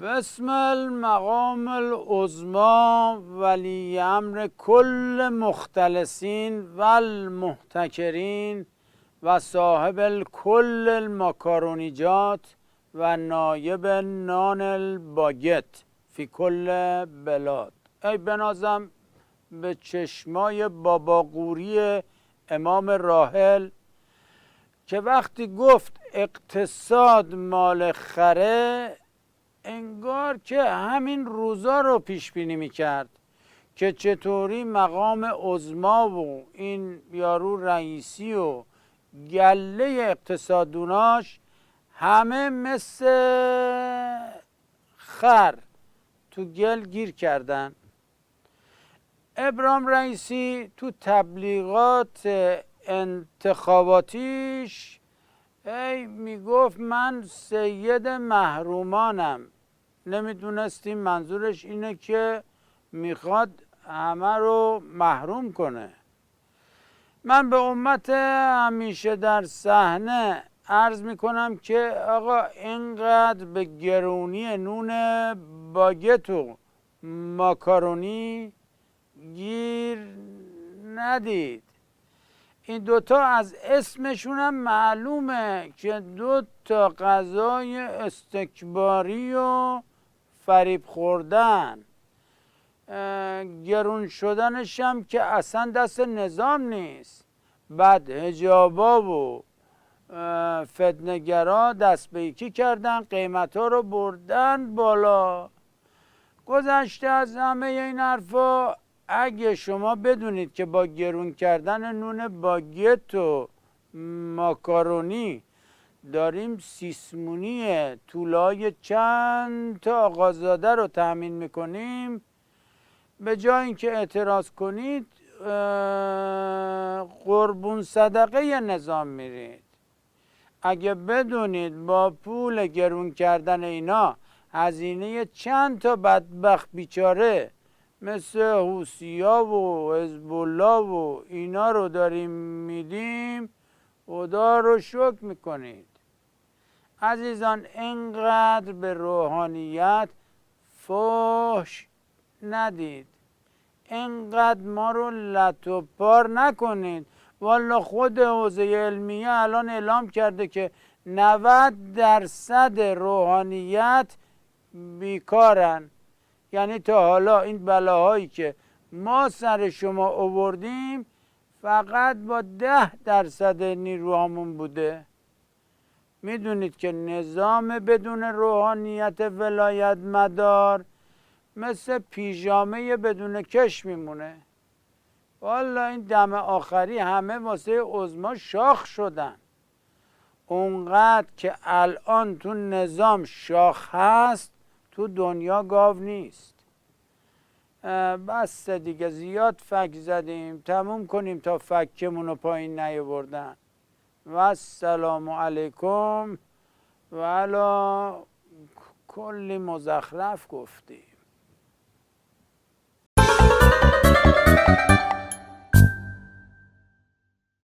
بسم المقام العظمی ولی امر کل مختلسین و المحتکرین و صاحب الکل المکارونیجات و نایب نان الباگت فی کل بلاد. ای بنازم به چشمای بابا قوری امام راحل که وقتی گفت اقتصاد مال خره، انگار که همین روزا رو پیش بینی میکرد که چطوری مقام عظما و این یارو رئیسی و گله اقتصادوناش همه مثل خر تو گل گیر کردن. ابراهیم رئیسی تو تبلیغات انتخاباتیش میگفت من سید محرومانم. نمیدونستیم منظورش اینه که میخواد همه رو محروم کنه. من به امت همیشه در صحنه عرض میکنم که آقا اینقدر به گرونی نون باگت و ماکارونی گیر ندید. این دوتا از اسمشون هم معلومه که دوتا غذای استکباری و فریب خوردن. گرون شدنش هم که اصلا دست نظام نیست. بعد حجابا و فتنه‌گرا دست به یکی کردن، قیمت ها رو بردن بالا. گذشته از همه این حرفا، اگه شما بدونید که با گرون کردن نون باگت و ماکارونی داریم سیسمونی طولای چند تا آقازاده رو تأمین میکنیم، به جای اینکه اعتراض کنید قربون صدقه نظام میرید. اگه بدونید با پول گرون کردن اینا هزینه چند تا بدبخت بیچاره مثل حوثی‌ها و حزب الله و اینا رو داریم میدیم، خدا رو شکر میکنید. عزیزان، اینقدر به روحانیت فحش ندید، اینقدر ما رو لط و پار نکنید. والا خود حوزه علمیه الان اعلام کرده که 90% روحانیت بیکارن. یعنی تا حالا این بلاهایی که ما سر شما آوردیم فقط با 10% نیروهامون بوده. میدونید که نظام بدون روحانیت ولایت مدار مثل پیژامه بدون کش میمونه. والا این دم آخری همه واسه عظما شاخ شدن. اونقدر که الان تو نظام شاخ هست تو دنیا گاو نیست. بس دیگه زیاد فک زدیم، تموم کنیم تا فکمون رو پایین نیاوردن. و السلام علیکم. و علا کلی مزخرف گفتیم.